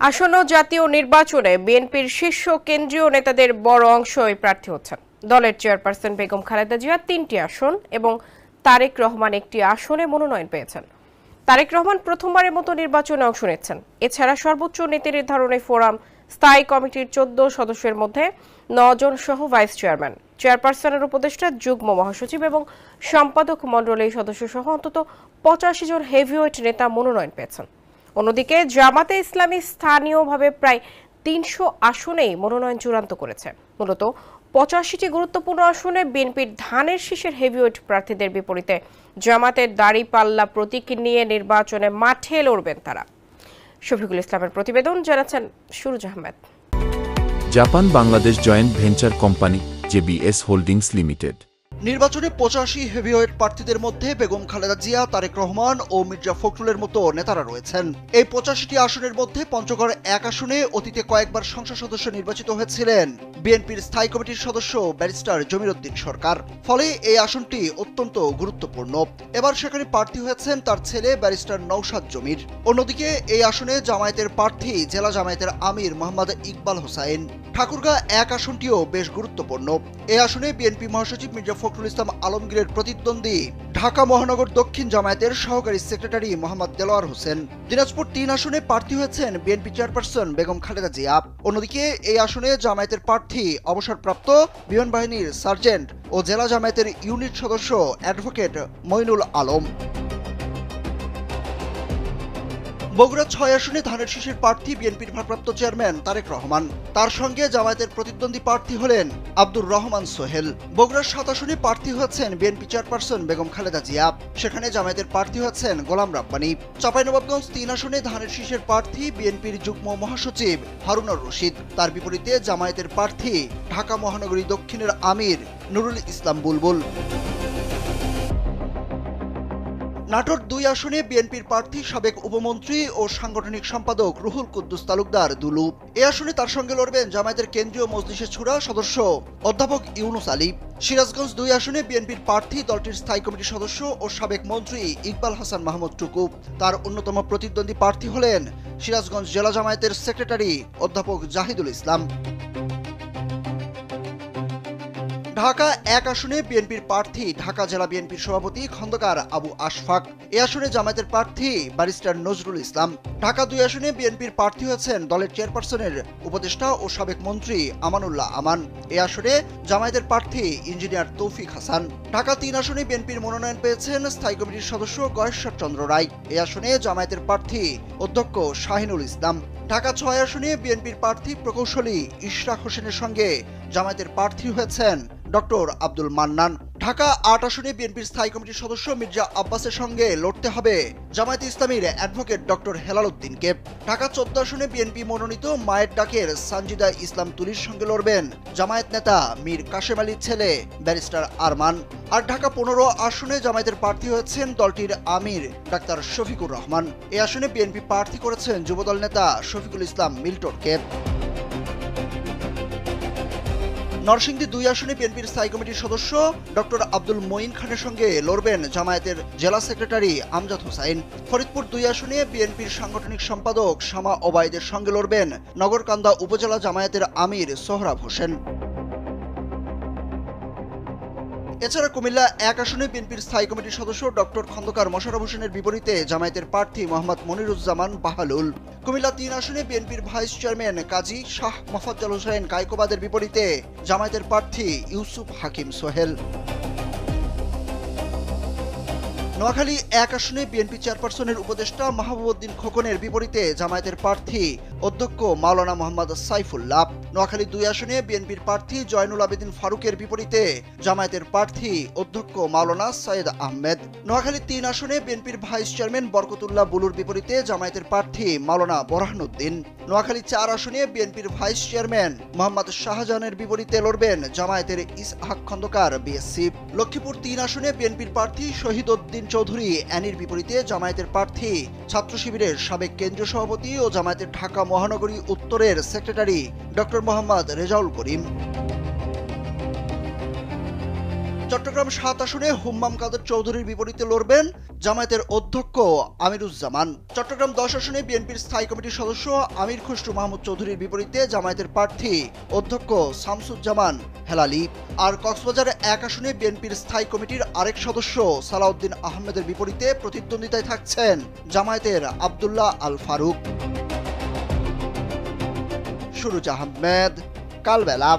আসন্ন জাতীয় নির্বাচনে বিএনপির শীর্ষ কেন্দ্রীয় নেতাদের বড় অংশই প্রার্থী হচ্ছেন। দলের চেয়ারপারসন বেগম খালেদা জিয়া ৩টি আসন এবং তারেক রহমান একটি আসনে মনোনয়ন পেয়েছেন। তারেক রহমান প্রথমবারের মতো নির্বাচনে অংশ নিচ্ছেন। এছাড়া সর্বোচ্চ নীতি নির্ধারণী ফোরাম স্থায়ী কমিটির ১৪ সদস্যের মধ্যে ৯ জন সহ ভাইস চেয়ারম্যান, চেয়ারপারসনের উপদেষ্টা, যুগ্ম মহাসচিব এবং সম্পাদক মণ্ডলীর সদস্য সহ অন্তত ৮৫ জন হেভিওয়েট নেতা মনোনয়ন পেয়েছেন। অন্যদিকে জামাতে ইসলামী স্থানীয়ভাবে প্রায় ৩০০ আসনেই মনোনয়ন চূড়ান্ত করেছে। মূলত ৮৫টি গুরুত্বপূর্ণ আসনে বিএনপির ধানের শীষের হেভিওয়েট প্রার্থীদের বিপরীতে জামাতের দাড়িপাল্লা প্রতীক নিয়ে নির্বাচনে মাঠে লড়বেন তারা। শফিকুল ইসলামের প্রতিবেদন, জানাচ্ছেন Suraj Ahmed. Japan Bangladesh joint venture company JBS holdings limited নির্বাচনে ৮৫ হেভিওয়েট প্রার্থীদের মধ্যে বেগম খালেদা জিয়া, তারেক রহমান ও মির্জা ফখরুলের মতো নেতারা রয়েছেন। এই ৮৫টি আসনের মধ্যে পঞ্চগড় ১ আসনে অতীতে কয়েকবার সংসদ সদস্য নির্বাচিত হয়েছিলেন বিএনপির স্থায়ী কমিটির সদস্য ব্যারিস্টার জমির উদ্দিন সরকার। ফলে এই আসনটি অত্যন্ত গুরুত্বপূর্ণ। এবার সেখানে প্রার্থী হয়েছেন তার ছেলে ব্যারিস্টার নওশাদ জমির। অন্যদিকে এই আসনে জামায়াতের প্রার্থী জেলা জামায়াতের আমির মোহাম্মদ ইকবাল হোসাইন। ঠাকুরগাঁ ১ আসনটিও বেশ গুরুত্বপূর্ণ। এই আসনে বিএনপি মহাসচিব মির্জা ফখরুল ইসলাম আলমগীরের প্রতিদ্বন্দ্বী ঢাকা মহানগর দক্ষিণ জামায়াতের সহকারী সেক্রেটারি মোহাম্মদ দেলোয়ার হোসেন। দিনাজপুর ৩ আসনে প্রার্থী হয়েছেন বিএনপি চেয়ারপারসন বেগম খালেদা জিয়া। অন্যদিকে এই আসনে জামায়াতের প্রার্থী অবসরপ্রাপ্ত বিমান বাহিনীর সার্জেন্ট ও জেলা জামায়াতের ইউনিট সদস্য অ্যাডভোকেট মইনুল আলম। বগুড়া ৬ আসনে ধানের শীষের প্রার্থী বিএনপির ভারপ্রাপ্ত চেয়ারম্যান তারেক রহমান। তার সঙ্গে জামায়াতের প্রতিদ্বন্দ্বী প্রার্থী হলেন আব্দুর রহমান সোহেল। বগুড়ার ৭ আসনে প্রার্থী হয়েছেন বিএনপি চেয়ারপারসন বেগম খালেদা জিয়া। সেখানে জামায়াতের প্রার্থী হয়েছেন গোলাম রাব্বানী। চাঁপাইনবাবগঞ্জ ৩ আসনে ধানের শীষের প্রার্থী বিএনপির যুগ্ম মহাসচিব হারুনুর রশিদ। তার বিপরীতে জামায়াতের প্রার্থী ঢাকা মহানগরী দক্ষিণের আমির নুরুল ইসলাম বুলবুল। নাটোর ২ আসনে বিএনপির প্রার্থী সাবেক উপমন্ত্রী ও সাংগঠনিক সম্পাদক রুহুল কুদ্দুস তালুকদার দুলু। এ আসনে তার সঙ্গে লড়বেন জামায়াতের কেন্দ্রীয় মজলিসে ছুরা সদস্য অধ্যাপক ইউনুস আলী। সিরাজগঞ্জ ২ আসনে বিএনপির প্রার্থী দলটির স্থায়ী কমিটির সদস্য ও সাবেক মন্ত্রী ইকবাল হাসান মাহমুদ টুকু। তার অন্যতম প্রতিদ্বন্দ্বী প্রার্থী হলেন সিরাজগঞ্জ জেলা জামায়াতের সেক্রেটারি অধ্যাপক জাহিদুল ইসলাম। ঢাকা ১ আসনে বিএনপির প্রার্থী ঢাকা জেলা বিএনপির সভাপতি খন্দকার আবু আশফাক। এ আসনে জামায়াতের প্রার্থী ব্যারিস্টার নজরুল ইসলাম। ঢাকা ২ আসনে বিএনপির প্রার্থী হয়েছেন দলের চেয়ারপারসনের উপদেষ্টা ও সাবেক মন্ত্রী আমানুল্লাহ আমান। এ আসনে জামায়াতের প্রার্থী ইঞ্জিনিয়ার তৌফিক হাসান। ঢাকা ৩ আসনে বিএনপির মনোনয়ন পেয়েছেন স্থায়ী কমিটির সদস্য গয়েশ্বর চন্দ্র রায়। এ আসনে জামায়াতের প্রার্থী অধ্যক্ষ শাহিনুল ইসলাম। ঢাকা ৬ আসনে বিএনপির প্রার্থী প্রকৌশলী ইশরাক হোসেনের সঙ্গে জামায়াতের প্রার্থী হয়েছেন ডক্টর আব্দুল মান্নান। ঢাকা ৮ আসনে বিএনপির স্থায়ী কমিটির সদস্য মির্জা আব্বাসের সঙ্গে লড়তে হবে জামায়াতে ইসলামীর অ্যাডভোকেট ডক্টর হেলাল উদ্দিনকে। ঢাকা ১৪ আসনে বিএনপি মনোনীত মায়ের ডাকের সানজিদা ইসলাম তুলির সঙ্গে লড়বেন জামায়াত নেতা মীর কাশেম আলীর ছেলে ব্যারিস্টার আরমান। আর ঢাকা ১৫ আসনে জামায়াতের প্রার্থী হয়েছেন দলটির আমির ডাক্তার শফিকুর রহমান। এ আসনে বিএনপি প্রার্থী করেছেন যুবদল নেতা শফিকুল ইসলাম মিল্টনকে। নরসিংদী ২ আসনে বিএনপির স্থায়ী কমিটির সদস্য ডক্টর আব্দুল মঈন খানের সঙ্গে লড়বেন জামায়াতের জেলা সেক্রেটারি আমজাদ হোসাইন। ফরিদপুর ২ আসনে বিএনপির সাংগঠনিক সম্পাদক শামা ওবায়দের সঙ্গে লড়বেন নগরকান্দা উপজেলা জামায়াতের আমির সোহরাব হোসেন। এছাড়া কুমিল্লা ১ আসনে বিএনপির স্থায়ী কমিটির সদস্য ডক্টর খন্দকার মোশাররফ হোসেনের বিপরীতে জামায়াতের প্রার্থী মোহাম্মদ মনিরুজ্জামান বাহালুল। কুমিল্লা ৩ আসনে বিএনপির ভাইস চেয়ারম্যান কাজী শাহ মোফাজ্জল হোসেন কায়কোবাদের বিপরীতে জামায়াতের প্রার্থী ইউসুফ হাকিম সোহেল। নোয়াখালী ১ আসনে বিএনপি চেয়ারপারসনের উপদেষ্টা মাহবুবউদ্দিন খোকনের বিপরীতে জামায়াতের প্রার্থী অধ্যক্ষ মাওলানা মোহাম্মদ সাইফুল্লাহ। নোয়াখালী ২ আসনে বিএনপির প্রার্থী জয়নুল আবেদিন ফারুকের বিপরীতে জামায়াতের প্রার্থী অধ্যক্ষ মাওলানা সৈয়দ আহমেদ। নোয়াখালী ৩ আসনে বিএনপির ভাইস চেয়ারম্যান বরকতুল্লাহ বুলুর বিপরীতে জামায়াতের প্রার্থী মাওলানা বরহানুদ্দিন। নোয়াখালী ৪ আসনে বিএনপির ভাইস চেয়ারম্যান মোহাম্মদ শাহজাহানের বিপরীতে লড়বেন জামায়াতের ইসহাক খন্দকার বিএসসি। লক্ষ্মীপুর ৩ আসনে বিএনপির প্রার্থী শহীদ উদ্দিন চৌধুরী অ্যানির বিপরীতে জামায়াতের প্রার্থী ছাত্র শিবিরের সাবেক কেন্দ্রীয় সভাপতি ও জামায়াতের ঢাকা মহানগরী উত্তরের সেক্রেটারি ডক্টর মোহাম্মদ রেজাউল করিম। চট্টগ্রাম চট্টগ্রাম ৭ আসনে হুম্মাম কাদের চৌধুরীর বিপরীতে লড়বেন জামায়াতের অধ্যক্ষ আমিরুজ্জামান। চট্টগ্রাম ১০ আসনে বিএনপির স্থায়ী কমিটির সদস্য আমির খসরু মাহমুদ চৌধুরীর বিপরীতে জামায়াতের প্রার্থী অধ্যক্ষ শামসুজ্জামান হেলালি। আর কক্সবাজার ১ আসনে বিএনপির স্থায়ী কমিটির আরেক সদস্য সালাউদ্দিন আহমেদের বিপরীতে প্রতিদ্বন্দ্বিতায় থাকছেন জামায়াতের আব্দুল্লাহ আল ফারুক। সুরুজ আহমেদ, কালবেলা।